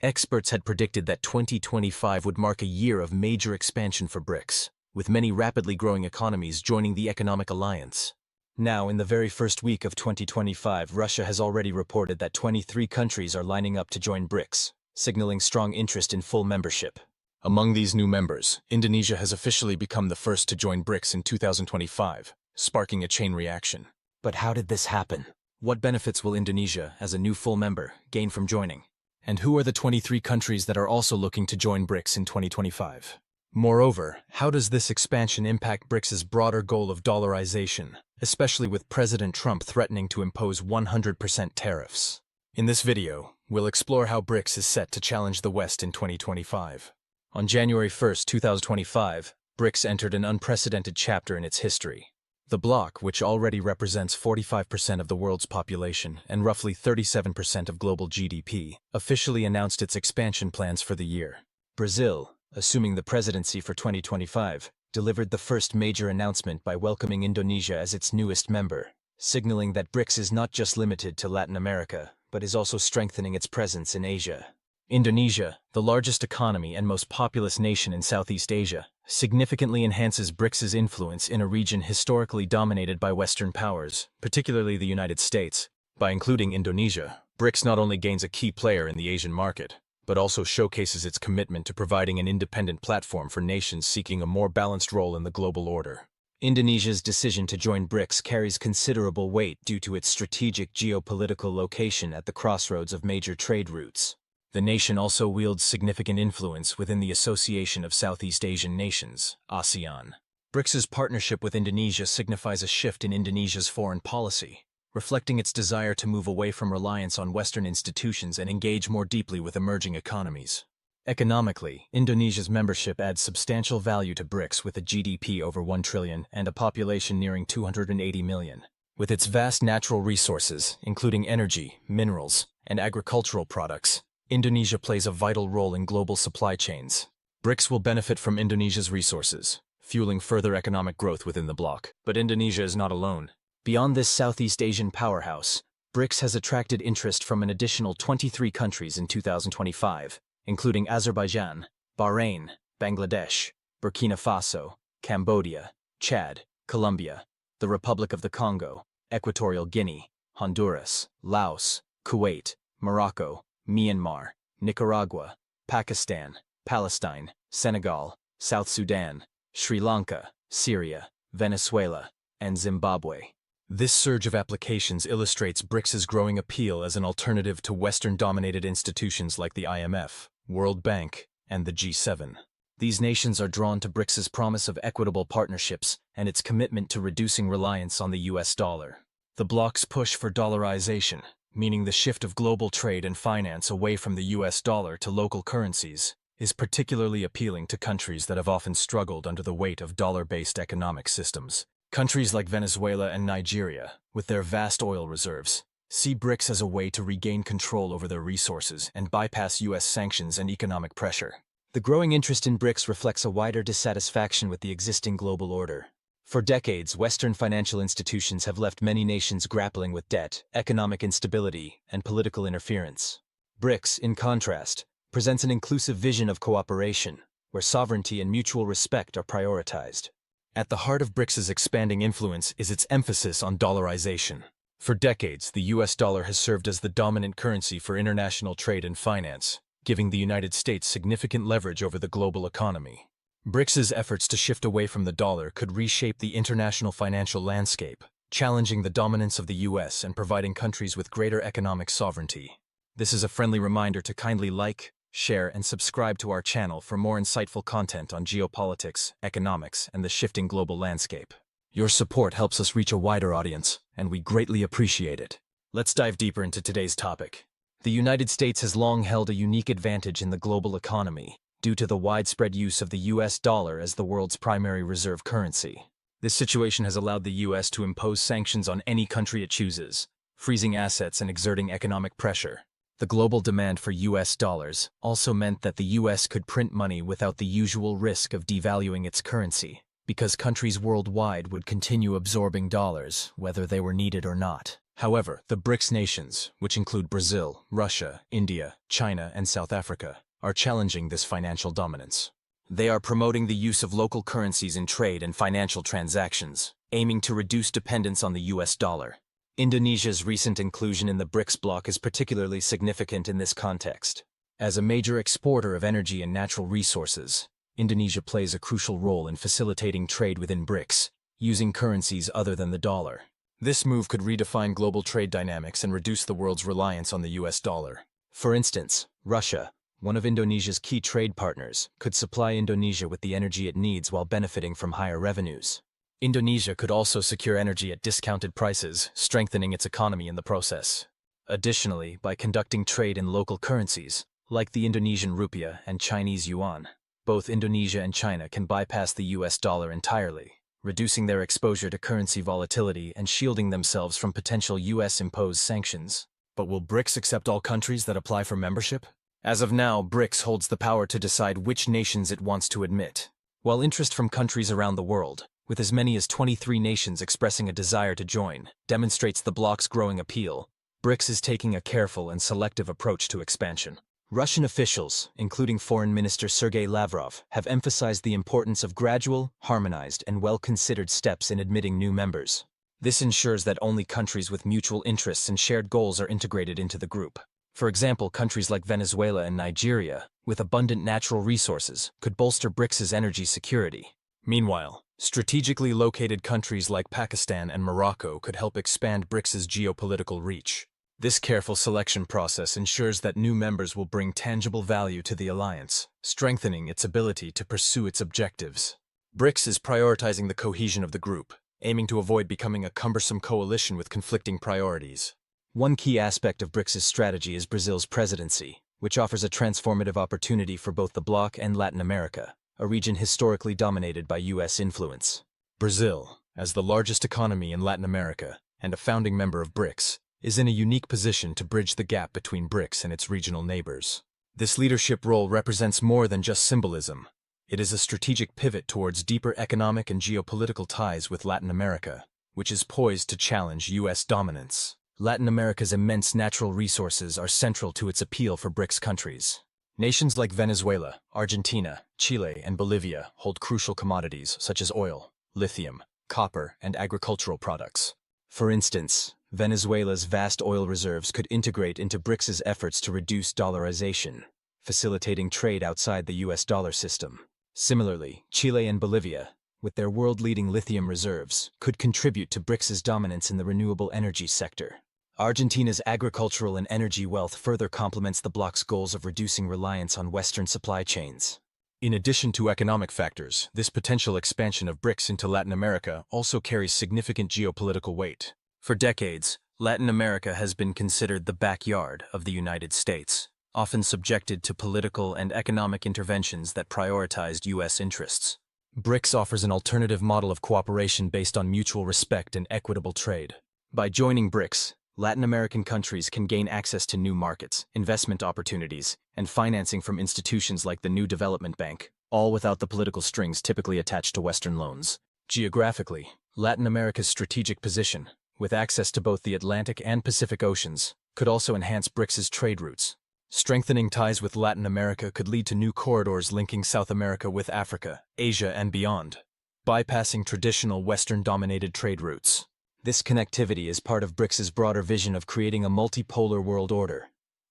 Experts had predicted that 2025 would mark a year of major expansion for Brics, with many rapidly growing economies joining the economic alliance. Now, in the very first week of 2025, Russia has already reported that 23 countries are lining up to join Brics, signaling strong interest in full membership. Among these new members, Indonesia has officially become the first to join Brics in 2025, sparking a chain reaction. But how did this happen? What benefits will Indonesia, as a new full member, gain from joining? And who are the 23 countries that are also looking to join Brics in 2025? Moreover, how does this expansion impact Brics' broader goal of dollarization, especially with President Trump threatening to impose 100% tariffs? In this video, we'll explore how Brics is set to challenge the West in 2025. On January 1, 2025, Brics entered an unprecedented chapter in its history. The bloc, which already represents 45% of the world's population and roughly 37% of global GDP, officially announced its expansion plans for the year. Brazil, assuming the presidency for 2025, delivered the first major announcement by welcoming Indonesia as its newest member, signaling that Brics is not just limited to Latin America, but is also strengthening its presence in Asia. Indonesia, the largest economy and most populous nation in Southeast Asia, significantly enhances Brics' influence in a region historically dominated by Western powers, particularly the United States. By including Indonesia, Brics not only gains a key player in the Asian market, but also showcases its commitment to providing an independent platform for nations seeking a more balanced role in the global order. Indonesia's decision to join Brics carries considerable weight due to its strategic geopolitical location at the crossroads of major trade routes. The nation also wields significant influence within the Association of Southeast Asian Nations, ASEAN. Brics' partnership with Indonesia signifies a shift in Indonesia's foreign policy, reflecting its desire to move away from reliance on Western institutions and engage more deeply with emerging economies. Economically, Indonesia's membership adds substantial value to Brics with a GDP over 1 trillion and a population nearing 280 million. With its vast natural resources, including energy, minerals, and agricultural products, Indonesia plays a vital role in global supply chains. Brics will benefit from Indonesia's resources, fueling further economic growth within the bloc. But Indonesia is not alone. Beyond this Southeast Asian powerhouse, Brics has attracted interest from an additional 23 countries in 2025, including Azerbaijan, Bahrain, Bangladesh, Burkina Faso, Cambodia, Chad, Colombia, the Republic of the Congo, Equatorial Guinea, Honduras, Laos, Kuwait, Morocco, Myanmar, Nicaragua, Pakistan, Palestine, Senegal, South Sudan, Sri Lanka, Syria, Venezuela, and Zimbabwe. This surge of applications illustrates Brics' growing appeal as an alternative to Western-dominated institutions like the IMF, World Bank, and the G7. These nations are drawn to Brics' promise of equitable partnerships and its commitment to reducing reliance on the US dollar. The bloc's push for dollarization, meaning the shift of global trade and finance away from the US dollar to local currencies, is particularly appealing to countries that have often struggled under the weight of dollar-based economic systems. Countries like Venezuela and Nigeria, with their vast oil reserves, see Brics as a way to regain control over their resources and bypass US sanctions and economic pressure. The growing interest in Brics reflects a wider dissatisfaction with the existing global order. For decades, Western financial institutions have left many nations grappling with debt, economic instability, and political interference. Brics, in contrast, presents an inclusive vision of cooperation, where sovereignty and mutual respect are prioritized. At the heart of Brics' expanding influence is its emphasis on dollarization. For decades, the US dollar has served as the dominant currency for international trade and finance, giving the United States significant leverage over the global economy. Brics' efforts to shift away from the dollar could reshape the international financial landscape, challenging the dominance of the US and providing countries with greater economic sovereignty. This is a friendly reminder to kindly like, share, and subscribe to our channel for more insightful content on geopolitics, economics, and the shifting global landscape. Your support helps us reach a wider audience, and we greatly appreciate it. Let's dive deeper into today's topic. The United States has long held a unique advantage in the global economy, due to the widespread use of the US dollar as the world's primary reserve currency. This situation has allowed the US to impose sanctions on any country it chooses, freezing assets and exerting economic pressure. The global demand for US dollars also meant that the US could print money without the usual risk of devaluing its currency, because countries worldwide would continue absorbing dollars, whether they were needed or not. However, the BRICS nations, which include Brazil, Russia, India, China, and South Africa, are challenging this financial dominance. They are promoting the use of local currencies in trade and financial transactions, aiming to reduce dependence on the US dollar. Indonesia's recent inclusion in the BRICS bloc is particularly significant in this context. As a major exporter of energy and natural resources, Indonesia plays a crucial role in facilitating trade within BRICS, using currencies other than the dollar. This move could redefine global trade dynamics and reduce the world's reliance on the US dollar. For instance, Russia, one of Indonesia's key trade partners, could supply Indonesia with the energy it needs while benefiting from higher revenues. Indonesia could also secure energy at discounted prices, strengthening its economy in the process. Additionally, by conducting trade in local currencies, like the Indonesian rupiah and Chinese yuan, both Indonesia and China can bypass the US dollar entirely, reducing their exposure to currency volatility and shielding themselves from potential US-imposed sanctions. But will BRICS accept all countries that apply for membership? As of now, BRICS holds the power to decide which nations it wants to admit. While interest from countries around the world, with as many as 23 nations expressing a desire to join, demonstrates the bloc's growing appeal, BRICS is taking a careful and selective approach to expansion. Russian officials, including Foreign Minister Sergei Lavrov, have emphasized the importance of gradual, harmonized, and well-considered steps in admitting new members. This ensures that only countries with mutual interests and shared goals are integrated into the group. For example, countries like Venezuela and Nigeria, with abundant natural resources, could bolster BRICS's energy security. Meanwhile, strategically located countries like Pakistan and Morocco could help expand BRICS's geopolitical reach. This careful selection process ensures that new members will bring tangible value to the alliance, strengthening its ability to pursue its objectives. BRICS is prioritizing the cohesion of the group, aiming to avoid becoming a cumbersome coalition with conflicting priorities. One key aspect of BRICS's strategy is Brazil's presidency, which offers a transformative opportunity for both the bloc and Latin America, a region historically dominated by US influence. Brazil, as the largest economy in Latin America and a founding member of BRICS, is in a unique position to bridge the gap between BRICS and its regional neighbors. This leadership role represents more than just symbolism. It is a strategic pivot towards deeper economic and geopolitical ties with Latin America, which is poised to challenge US dominance. Latin America's immense natural resources are central to its appeal for BRICS countries. Nations like Venezuela, Argentina, Chile, and Bolivia hold crucial commodities such as oil, lithium, copper, and agricultural products. For instance, Venezuela's vast oil reserves could integrate into BRICS's efforts to reduce dollarization, facilitating trade outside the US dollar system. Similarly, Chile and Bolivia, with their world-leading lithium reserves, could contribute to BRICS's dominance in the renewable energy sector. Argentina's agricultural and energy wealth further complements the bloc's goals of reducing reliance on Western supply chains. In addition to economic factors, this potential expansion of BRICS into Latin America also carries significant geopolitical weight. For decades, Latin America has been considered the backyard of the United States, often subjected to political and economic interventions that prioritized US interests. BRICS offers an alternative model of cooperation based on mutual respect and equitable trade. By joining BRICS, Latin American countries can gain access to new markets, investment opportunities, and financing from institutions like the New Development Bank, all without the political strings typically attached to Western loans. Geographically, Latin America's strategic position, with access to both the Atlantic and Pacific Oceans, could also enhance BRICS's trade routes. Strengthening ties with Latin America could lead to new corridors linking South America with Africa, Asia, and beyond, bypassing traditional Western-dominated trade routes. This connectivity is part of BRICS's broader vision of creating a multipolar world order,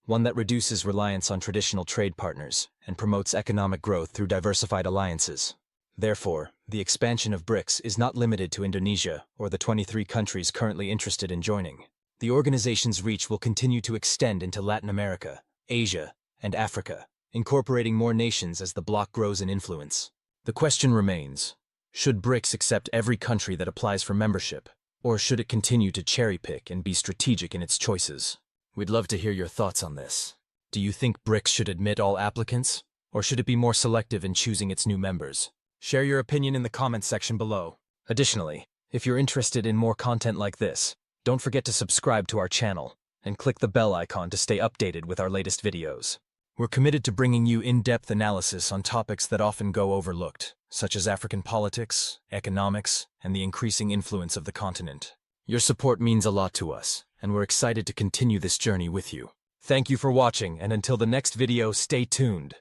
one that reduces reliance on traditional trade partners and promotes economic growth through diversified alliances. Therefore, the expansion of BRICS is not limited to Indonesia or the 23 countries currently interested in joining. The organization's reach will continue to extend into Latin America, Asia, and Africa, incorporating more nations as the bloc grows in influence. The question remains, should BRICS accept every country that applies for membership, or should it continue to cherry-pick and be strategic in its choices? We'd love to hear your thoughts on this. Do you think BRICS should admit all applicants, or should it be more selective in choosing its new members? Share your opinion in the comments section below. Additionally, if you're interested in more content like this, don't forget to subscribe to our channel and click the bell icon to stay updated with our latest videos. We're committed to bringing you in-depth analysis on topics that often go overlooked, such as African politics, economics, and the increasing influence of the continent. Your support means a lot to us, and we're excited to continue this journey with you. Thank you for watching, and until the next video, stay tuned.